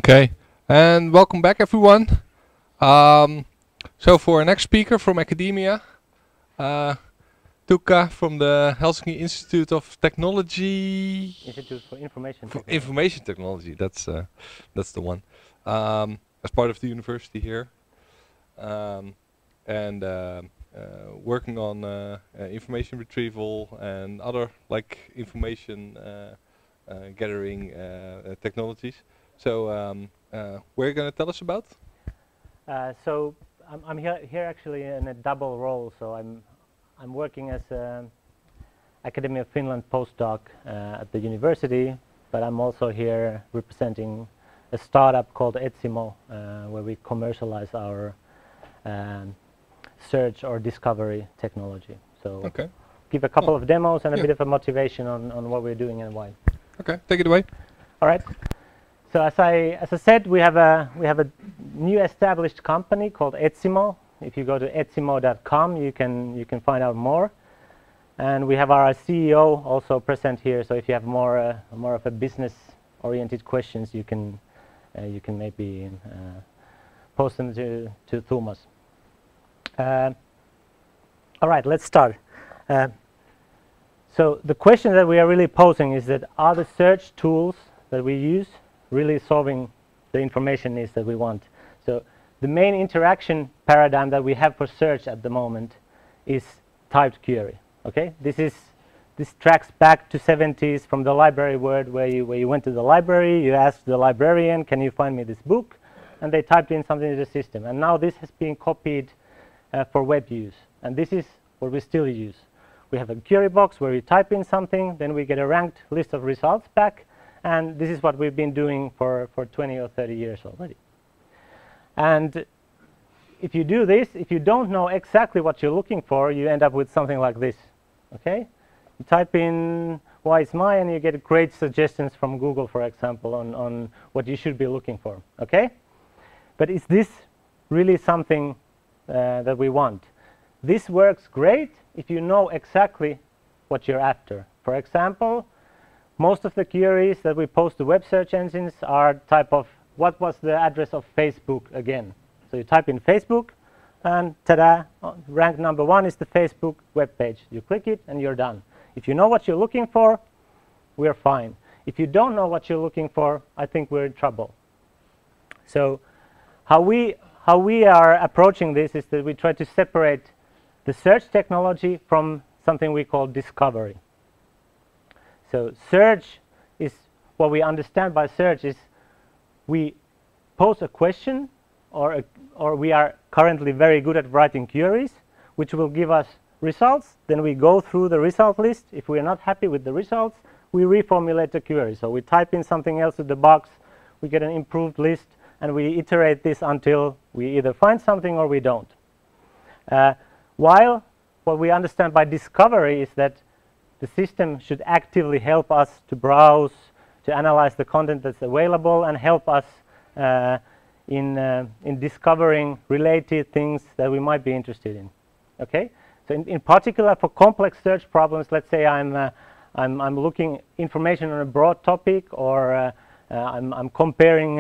Okay, and welcome back everyone. So for our next speaker from academia, Tuukka from the Helsinki Institute of Technology. Institute for Information For Technology. Information Technology, that's the one. As part of the university here, and working on information retrieval and other like information gathering technologies. So what are you going to tell us about? So I'm here actually in a double role. So I'm working as an Academy of Finland postdoc at the university, but I'm also here representing a startup called Etsimo, where we commercialize our search or discovery technology. So Okay. give a couple of demos and a bit of a motivation on what we're doing and why. Okay, take it away. All right. So as I said, we have a new established company called Etsimo. If you go to etsimo.com, you can find out more. And we have our CEO also present here. So if you have more of a business-oriented questions, you can maybe post them to Thomas. All right, let's start. So the question that we are really posing is that are the search tools that we use really solving the information needs that we want? So the main interaction paradigm that we have for search at the moment is typed query. Okay, this tracks back to 70s from the library word, where you went to the library, you asked the librarian, can you find me this book, and they typed in something to the system. And now this has been copied for web use, and this is what we still use. We have a query box where we type in something, then we get a ranked list of results back, and this is what we've been doing for 20 or 30 years already. And if you do this, if you don't know exactly what you're looking for, you end up with something like this. Okay? You type in "why is my" and you get great suggestions from Google, for example, on what you should be looking for. Okay? But is this really something that we want? This works great if you know exactly what you're after. For example, most of the queries that we post to web search engines are type of what was the address of Facebook again. So you type in Facebook and ta-da, rank number 1 is the Facebook web page. You click it and you're done. If you know what you're looking for, we're fine. If you don't know what you're looking for, I think we're in trouble. So how we are approaching this is that we try to separate the search technology from something we call discovery. So search is, what we understand by search is we pose a question, or we are currently very good at writing queries, which will give us results. Then we go through the result list. If we are not happy with the results, we reformulate the query. So we type in something else to the box, we get an improved list, and we iterate this until we either find something or we don't. While what we understand by discovery is that the system should actively help us to browse, to analyze the content that's available, and help us in discovering related things that we might be interested in. Okay, so in particular for complex search problems, let's say I'm looking information on a broad topic, or I'm comparing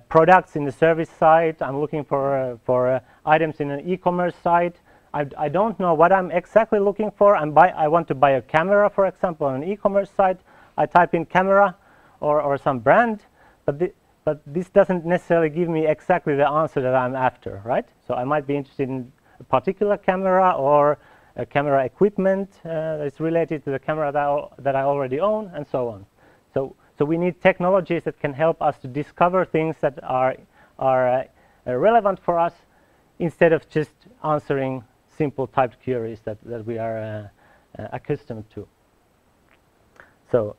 products in the service site. I'm looking for items in an e-commerce site. I don't know what I'm exactly looking for. I want to buy a camera, for example, on an e-commerce site. I type in camera or some brand, but this doesn't necessarily give me exactly the answer that I'm after, right? So I might be interested in a particular camera or a camera equipment that's related to the camera that I already own, and so on. So we need technologies that can help us to discover things that are relevant for us, instead of just answering simple typed queries that we are accustomed to. So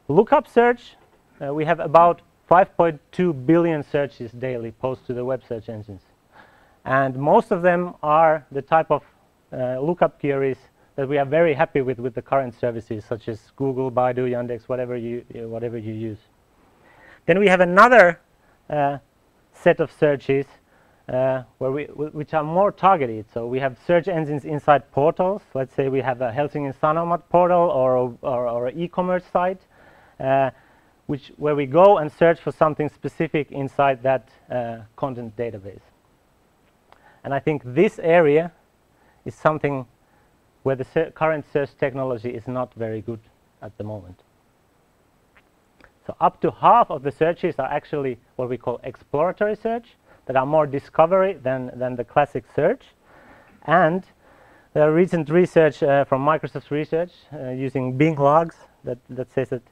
lookup search, we have about 5.2 billion searches daily posted to the web search engines. And most of them are the type of lookup queries that we are very happy with the current services, such as Google, Baidu, Yandex, whatever you use. Then we have another set of searches which are more targeted. So we have search engines inside portals. Let's say we have a Helsingin Sanomat portal or an e-commerce site. where we go and search for something specific inside that content database. And I think this area is something where the current search technology is not very good at the moment. So up to half of the searches are actually what we call exploratory search, that are more discovery than the classic search. And there are recent research from Microsoft Research using Bing logs that says that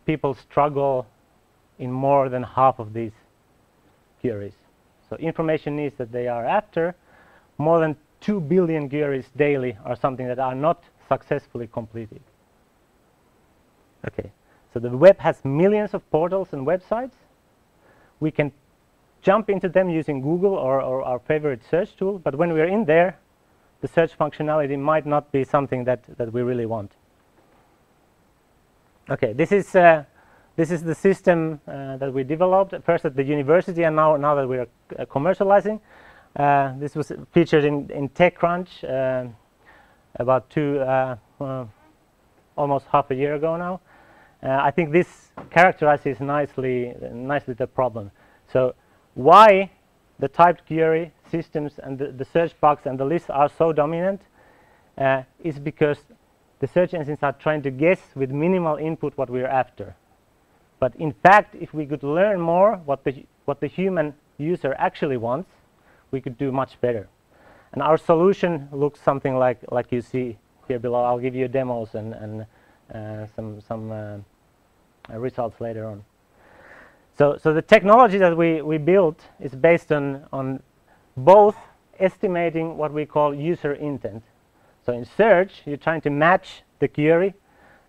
people struggle in more than half of these queries. So information needs that they are after, more than 2 billion queries daily are something that are not successfully completed. Okay, so the web has millions of portals and websites. We can jump into them using Google or our favorite search tool, but when we're in there, the search functionality might not be something that we really want. Okay, this is the system that we developed first at the university, and now that we are commercializing. This was featured in TechCrunch about almost half a year ago now. I think this characterizes nicely the problem. So why the typed query systems and the search box and the list are so dominant is because the search engines are trying to guess with minimal input what we're after. But in fact, if we could learn more what the human user actually wants, we could do much better. And our solution looks something like you see here below. I'll give you demos and some results later on. So the technology that we built is based on both estimating what we call user intent. So in search, you're trying to match the query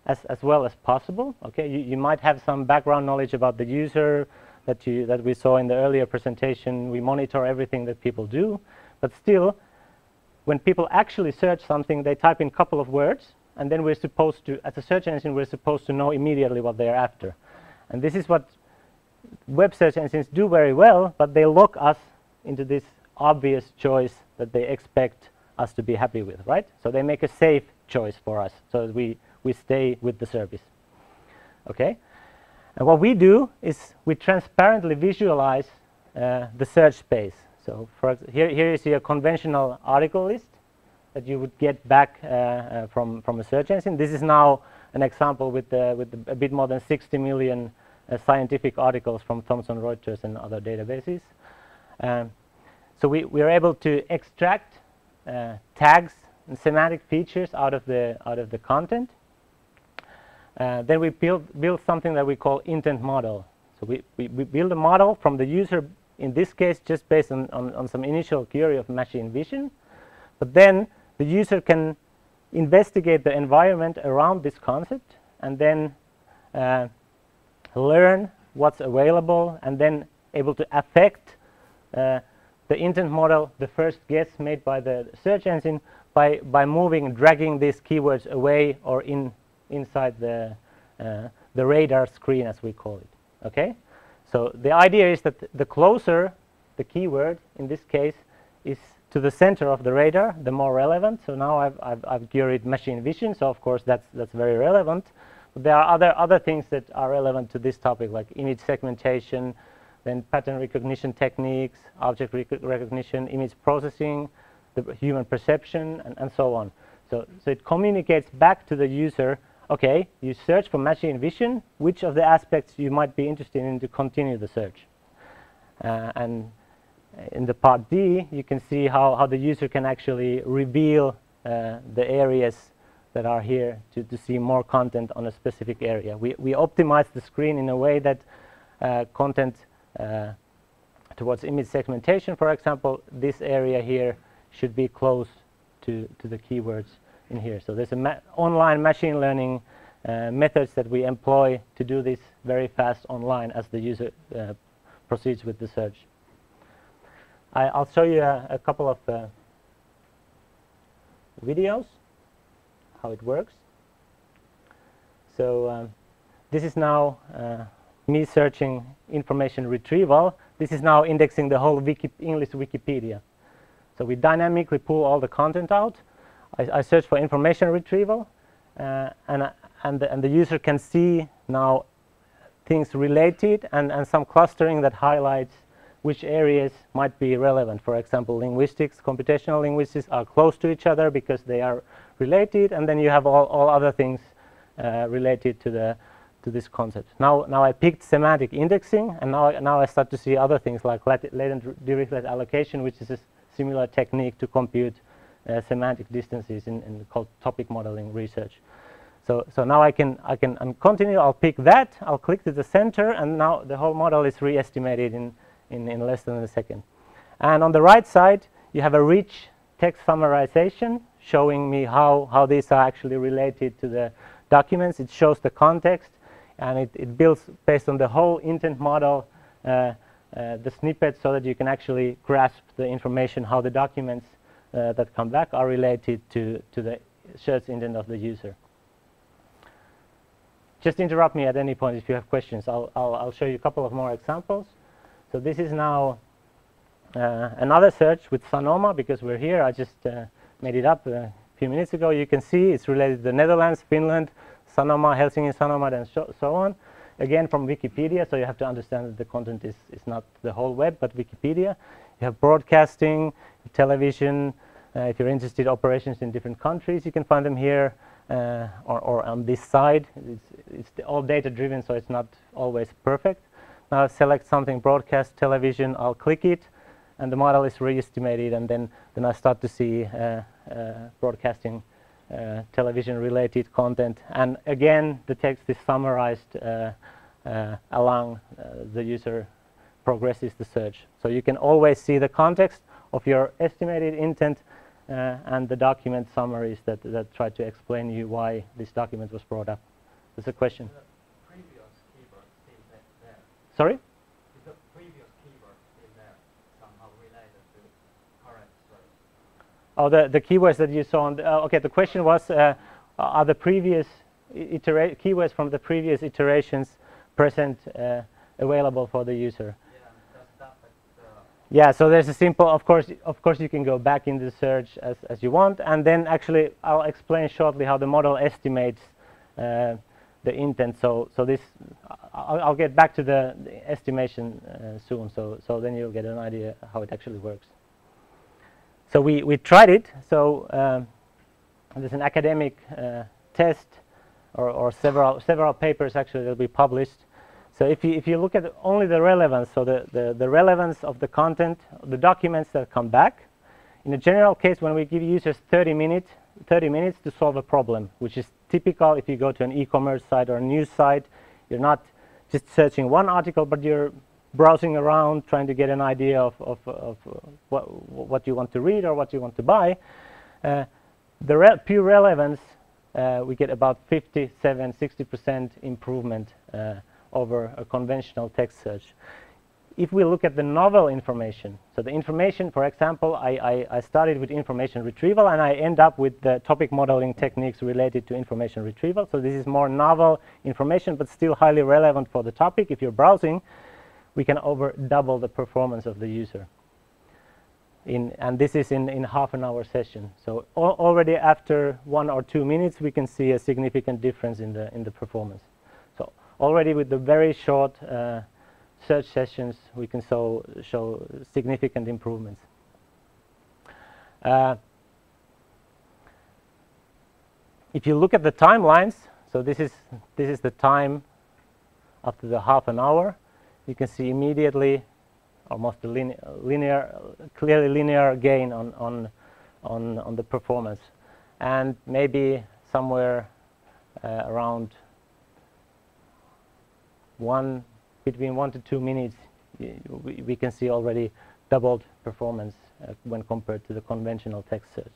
as well as possible. Okay, you might have some background knowledge about the user that we saw in the earlier presentation. We monitor everything that people do, but still, when people actually search something, they type in a couple of words, and then we're supposed to, as a search engine, we're supposed to know immediately what they're after. And this is what web search engines do very well, but they lock us into this obvious choice that they expect us to be happy with, right? So they make a safe choice for us so that we stay with the service. Okay? And what we do is we transparently visualize the search space. So here you see a conventional article list that you would get back from a search engine. This is now an example with a bit more than 60 million scientific articles from Thomson Reuters and other databases. So we are able to extract tags and semantic features out of the content. Then we build something that we call intent model. So we build a model from the user, in this case just based on some initial query of machine vision. But then the user can investigate the environment around this concept and then learn what's available, and then able to affect the intent model, the first guess made by the search engine, by moving, dragging these keywords away or inside the radar screen, as we call it. Okay, so the idea is that the closer the keyword, in this case, is to the center of the radar, the more relevant. So now I've queried machine vision, so of course that's very relevant. But there are other things that are relevant to this topic, like image segmentation, then pattern recognition techniques, object recognition, image processing, the human perception, and so on. So it communicates back to the user, okay, you search for machine vision, which of the aspects you might be interested in to continue the search. And in the part D, you can see how the user can actually reveal the areas that are here to see more content on a specific area. We optimize the screen in a way that content towards image segmentation, for example, this area here should be close to the keywords in here. So there's online machine learning methods that we employ to do this very fast online as the user proceeds with the search. I'll show you a couple of videos, how it works. So this is now me searching information retrieval. This is now indexing the whole English Wikipedia. So we dynamically pull all the content out. I search for information retrieval, and the user can see now things related and some clustering that highlights which areas might be relevant. For example, linguistics, computational linguistics are close to each other because they are related, and then you have all other things related to this concept. Now I picked semantic indexing, and now I start to see other things like latent Dirichlet allocation, which is a similar technique to compute semantic distances in called topic modeling research. So now I can continue. I'll pick that. I'll click to the center, and now the whole model is re-estimated in less than a second. And on the right side, you have a rich text summarization showing me how these are actually related to the documents. It shows the context, and it builds based on the whole intent model the snippets so that you can actually grasp the information, how the documents that come back are related to the search intent of the user. Just interrupt me at any point if you have questions. I'll show you a couple of more examples. So this is now another search with Sanoma, because we're here. I just made it up a few minutes ago. You can see it's related to the Netherlands, Finland, Sanoma, Helsinki, Sanoma, and so on. Again, from Wikipedia, so you have to understand that the content is not the whole web, but Wikipedia. You have broadcasting, television. If you're interested in operations in different countries, you can find them here or on this side. It's all data-driven, so it's not always perfect. Now I select something, broadcast, television, I'll click it, and the model is re-estimated, and then I start to see broadcasting, television-related content. And again, the text is summarized along the user progresses the search. So you can always see the context of your estimated intent and the document summaries that try to explain you why this document was brought up. There's a question. The previous keyword still there. Sorry? Is the previous keyword still there, somehow related to current search? Oh, the keywords that you saw on the, okay, the question was, are the previous keywords from the previous iterations present available for the user? Yeah, so there's a simple, of course you can go back in the search as you want, and then actually I'll explain shortly how the model estimates the intent. So this, I'll get back to the estimation soon, so then you'll get an idea how it actually works. So we tried it, so there's an academic test or several papers actually that will be published. So if you look at only the relevance, so the relevance of the content, the documents that come back, in a general case when we give users 30 minutes to solve a problem, which is typical if you go to an e-commerce site or a news site, you're not just searching one article, but you're browsing around trying to get an idea of what you want to read or what you want to buy. The pure relevance, we get about 57–60% improvement over a conventional text search. If we look at the novel information, so the information, for example, I started with information retrieval and I end up with the topic modeling techniques related to information retrieval. So this is more novel information, but still highly relevant for the topic. If you're browsing, we can over double the performance of the user. And this is in half-an-hour session. So already after 1 or 2 minutes, we can see a significant difference in the performance. So already with the very short search sessions, we can show significant improvements. If you look at the timelines, so this is the time after the half an hour. You can see immediately almost a clearly linear gain on the performance, and maybe somewhere around between 1 to 2 minutes, we can see already doubled performance when compared to the conventional text search.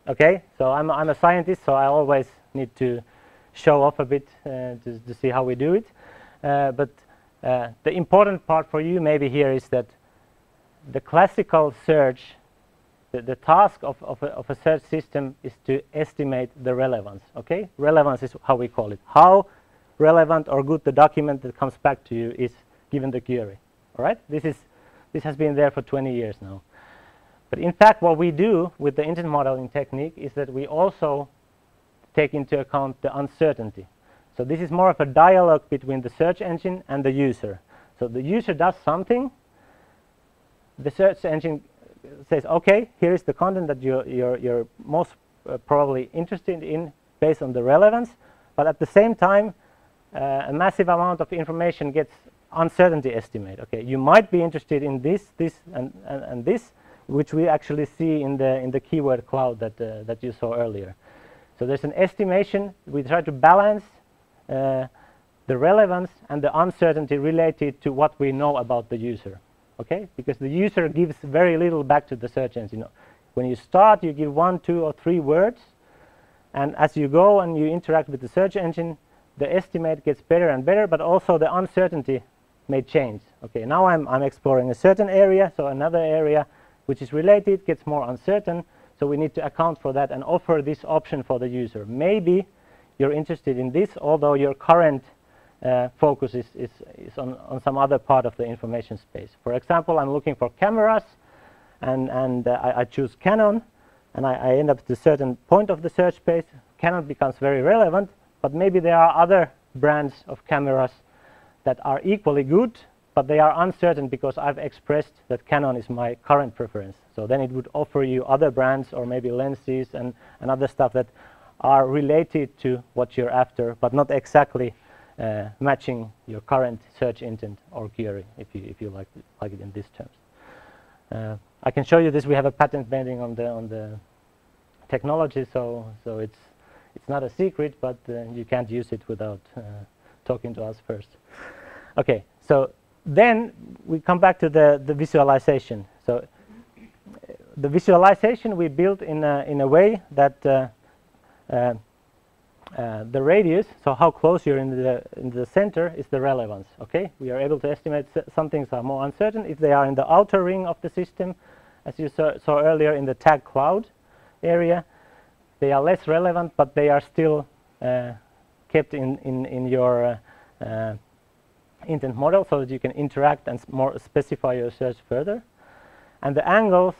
Okay, so I'm a scientist, so I always need to show off a bit to see how we do it. But the important part for you maybe here is that the classical search, the task of a search system is to estimate the relevance. Okay, relevance is how we call it. How relevant or good the document that comes back to you is given the query. All right, this has been there for 20 years now. But in fact, what we do with the intent modeling technique is that we also take into account the uncertainty. So this is more of a dialogue between the search engine and the user. So the user does something, the search engine says, okay, here is the content that you're most probably interested in based on the relevance, but at the same time a massive amount of information gets uncertainty estimate. Okay, you might be interested in this, and this, which we actually see in the keyword cloud that you saw earlier. So there's an estimation. We try to balance the relevance and the uncertainty related to what we know about the user. Okay, because the user gives very little back to the search engine. When you start, you give 1, 2, or 3 words, and as you go and you interact with the search engine, the estimate gets better and better, but also the uncertainty may change. Okay, now I'm exploring a certain area, so another area which is related gets more uncertain, so we need to account for that and offer this option for the user. Maybe you're interested in this, although your current focus is on some other part of the information space. For example, I'm looking for cameras, and I choose Canon, and I end up at a certain point of the search space. Canon becomes very relevant, but maybe there are other brands of cameras that are equally good, but they are uncertain because I've expressed that Canon is my current preference. So then it would offer you other brands or maybe lenses and other stuff that are related to what you're after, but not exactly matching your current search intent or query, if you like it in these terms. I can show you this. We have a patent pending on the technology, so it's not a secret, but you can't use it without talking to us first. Okay, so then we come back to the visualization. So the visualization we built in a way that the radius, so how close you're in the center, is the relevance. Okay, we are able to estimate some things are more uncertain if they are in the outer ring of the system, as you saw earlier in the tag cloud area. They are less relevant, but they are still kept in your intent model, so that you can interact and more specify your search further. And the angles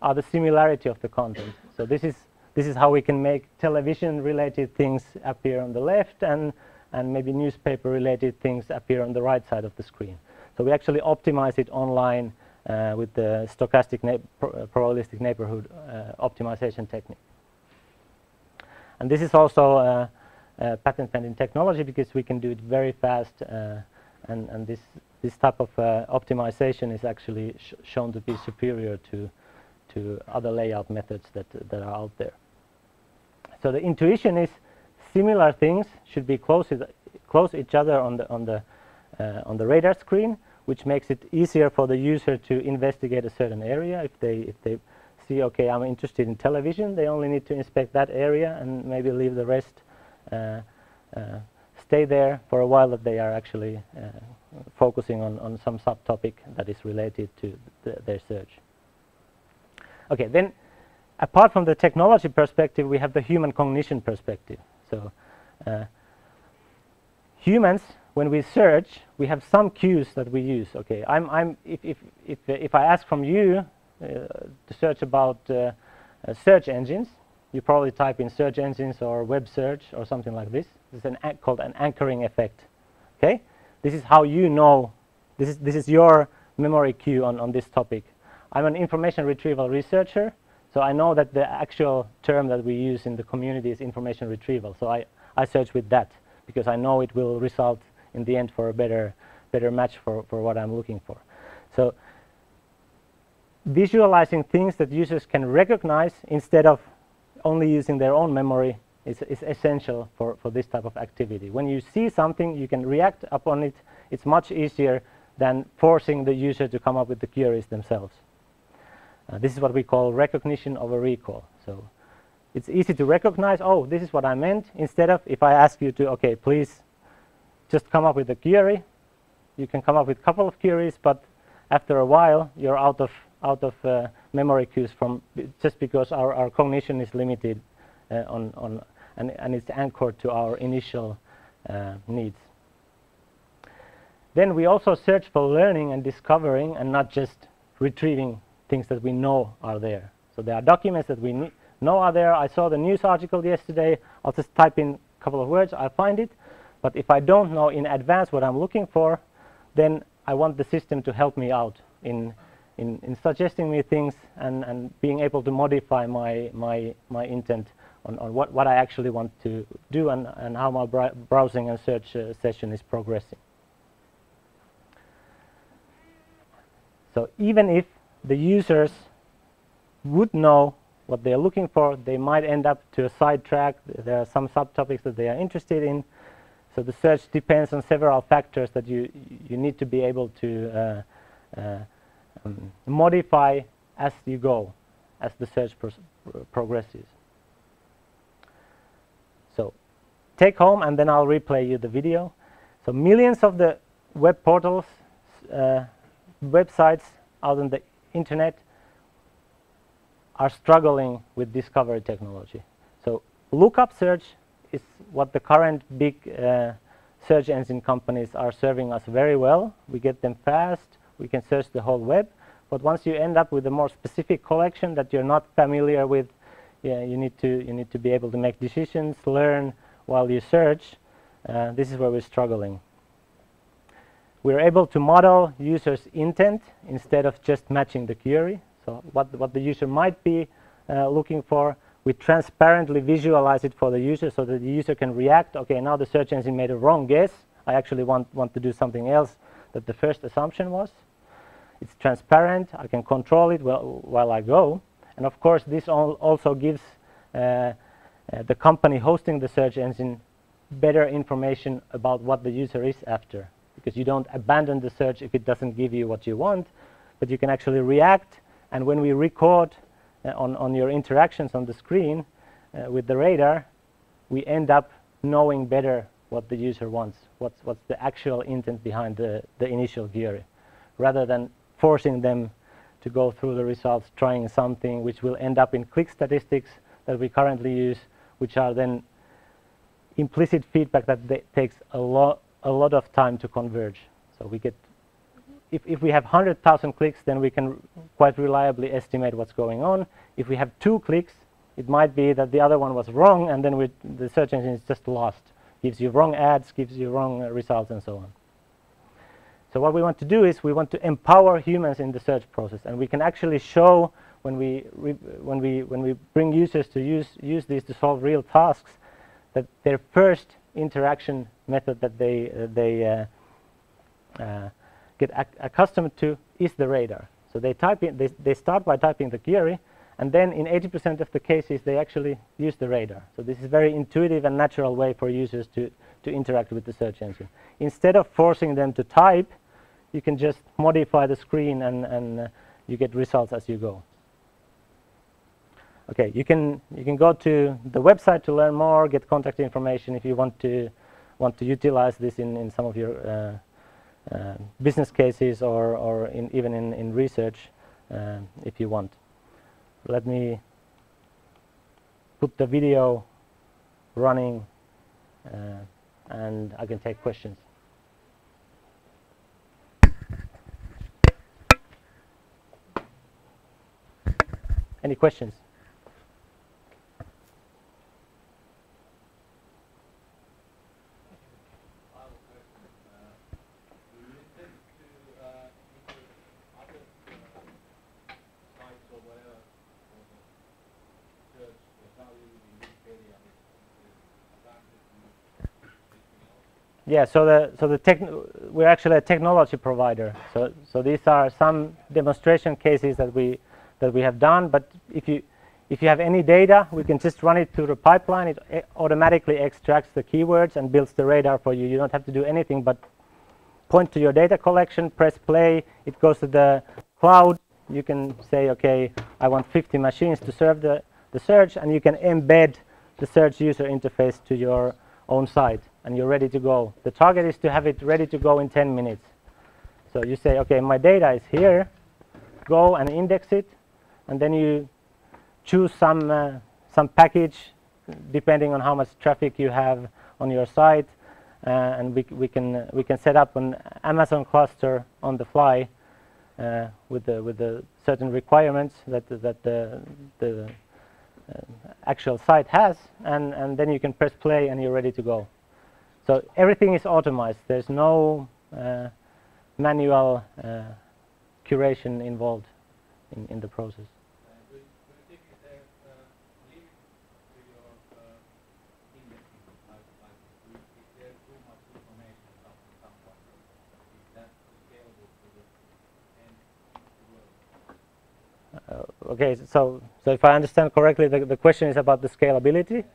are the similarity of the content. So this is how we can make television-related things appear on the left, and maybe newspaper-related things appear on the right side of the screen. So we actually optimize it online with the stochastic probabilistic neighborhood optimization technique. And this is also patent pending technology because we can do it very fast, and this type of optimization is actually shown to be superior to other layout methods that are out there. So the intuition is similar things should be close each other on the radar screen, which makes it easier for the user to investigate a certain area. If they see, okay, I'm interested in television, they only need to inspect that area and maybe leave the rest, stay there for a while, that they are actually focusing on some subtopic that is related to their search. Okay, then apart from the technology perspective, we have the human cognition perspective. So humans, when we search, we have some cues that we use. Okay, if I ask from you to search about search engines, you probably type in search engines or web search or something like this. This is called an anchoring effect. Okay, this is how you know. This is your memory cue on this topic. I'm an information retrieval researcher, so I know that the actual term that we use in the community is information retrieval. So I search with that because I know it will result in the end for a better match for what I'm looking for. So visualizing things that users can recognize instead of only using their own memory is essential for this type of activity. When you see something, you can react upon it. It's much easier than forcing the user to come up with the queries themselves. This is what we call recognition over recall. So it's easy to recognize, oh, this is what I meant, instead of if I ask you to, okay, please just come up with a query. You can come up with a couple of queries, but after a while, you're out of memory cues just because our cognition is limited and it's anchored to our initial needs. Then we also search for learning and discovering, and not just retrieving things that we know are there. So there are documents that no other, I saw the news article yesterday, I'll just type in a couple of words, I'll find it. But if I don't know in advance what I'm looking for, then I want the system to help me out in suggesting me things and being able to modify my intent on what I actually want to do and how my browsing and search session is progressing. So even if the users would know what they are looking for, they might end up to a sidetrack. There are some subtopics that they are interested in. So the search depends on several factors that you need to be able to modify as you go, as the search progresses. So take home, and then I'll replay you the video. So millions of the web portals, websites out on the internet are struggling with discovery technology. So lookup search is what the current big search engine companies are serving us very well. We get them fast, we can search the whole web, but once you end up with a more specific collection that you're not familiar with, you need to be able to make decisions, learn while you search. This is where we're struggling. We're able to model users' intent instead of just matching the query. So what the user might be looking for, we transparently visualize it for the user so that the user can react. Okay, now the search engine made a wrong guess. I actually want to do something else that the first assumption was. It's transparent. I can control it while I go. And of course, this also gives the company hosting the search engine better information about what the user is after, because you don't abandon the search if it doesn't give you what you want, but you can actually react. And when we record on your interactions on the screen with the radar, we end up knowing better what the user wants, what's the actual intent behind the initial query, rather than forcing them to go through the results trying something which will end up in click statistics that we currently use, which are then implicit feedback that takes a lot of time to converge. So we get, if we have 100,000 clicks, then we can quite reliably estimate what's going on. If we have 2 clicks, it might be that the other one was wrong, and then the search engine is just lost. Gives you wrong ads, gives you wrong results, and so on. So what we want to do is we want to empower humans in the search process, and we can actually show when we bring users to use these to solve real tasks, that their first interaction method that they get accustomed to is the radar. So they type in, they start by typing the query, and then in 80% of the cases they actually use the radar. So this is a very intuitive and natural way for users to interact with the search engine. Instead of forcing them to type, you can just modify the screen and you get results as you go. Okay, you can go to the website to learn more, get contact information if you want to utilize this in some of your business cases or even in research if you want. Let me put the video running and I can take questions. Any questions? Yeah, so we're actually a technology provider. So these are some demonstration cases that we have done. But if you have any data, we can just run it through the pipeline. It automatically extracts the keywords and builds the radar for you. You don't have to do anything but point to your data collection, press play. It goes to the cloud. You can say, okay, I want 50 machines to serve the search, and you can embed the search user interface to your own site, and you're ready to go. The target is to have it ready to go in 10 minutes. So you say, okay, my data is here. Go and index it, and then you choose some package depending on how much traffic you have on your site, and we can set up an Amazon cluster on the fly with the certain requirements that the actual site has, and then you can press play and you're ready to go. So everything is automated. There's no manual curation involved in the process. Do you think there's a limit to your indexing? If there's too much information from someone, is that scalable to the end world? Okay, so if I understand correctly, the question is about the scalability.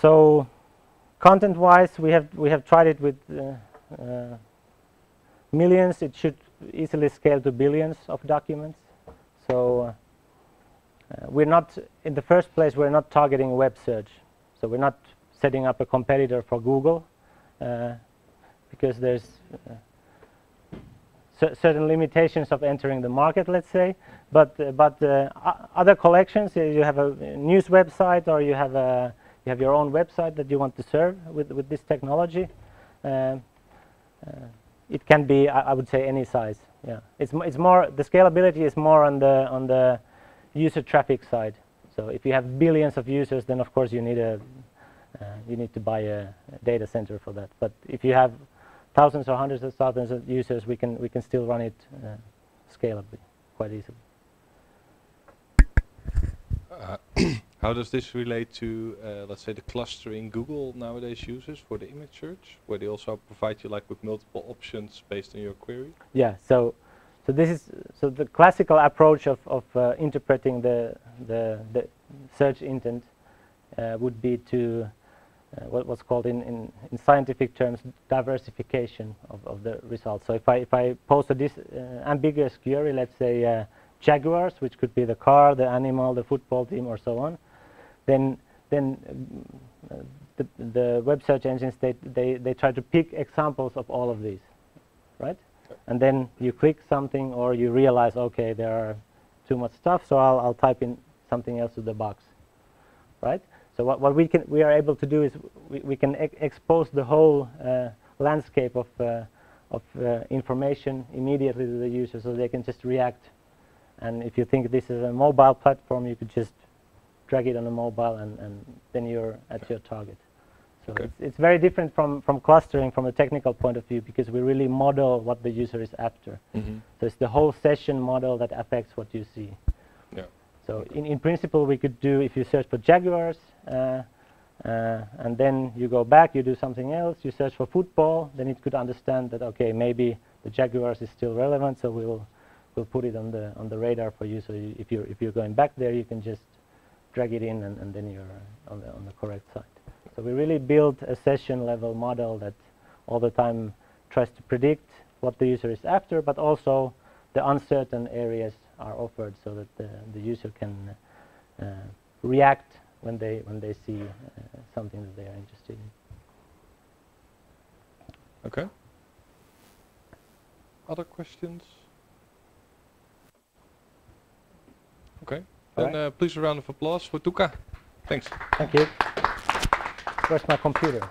So content-wise, we have tried it with millions. It should easily scale to billions of documents. So we're not, in the first place, we're not targeting web search. So we're not setting up a competitor for Google because there's certain limitations of entering the market, let's say. But other collections, you have a news website or you have your own website that you want to serve with this technology. It can be, I would say, any size. Yeah, it's more, the scalability is more on the user traffic side. So if you have billions of users, then of course you need to buy a data center for that. But if you have thousands or hundreds of thousands of users, we can still run it scalably, quite easily. How does this relate to, let's say, the clustering Google nowadays uses for the image search, where they also provide you like with multiple options based on your query? Yeah. So this is the classical approach of interpreting the search intent would be to what's called in scientific terms diversification of the results. So if I post this ambiguous query, let's say jaguars, which could be the car, the animal, the football team, or so on, then the web search engines they try to pick examples of all of these, right? And then you click something or you realize, okay, there are too much stuff, so I'll type in something else to the box, right? So what we are able to do is we can expose the whole landscape of information immediately to the user, so they can just react. And if you think this is a mobile platform, you could just drag it on a mobile, and then you're at your target. So Okay. it's very different from clustering from a technical point of view, because we really model what the user is after. Mm-hmm. So it's the whole session model that affects what you see. Yeah. So in principle, we could do, if you search for jaguars, and then you go back, you do something else, you search for football, then it could understand that, okay, maybe the jaguars is still relevant, so we'll put it on the radar for you. So if you're going back there, you can just drag it in, and then you're on the correct site. So we really built a session level model that all the time tries to predict what the user is after, but also the uncertain areas are offered so that the user can react when they see something that they are interested in. Okay. Other questions? Okay. Then please a round of applause for Tuukka. Thanks. Thank you. Where's my computer?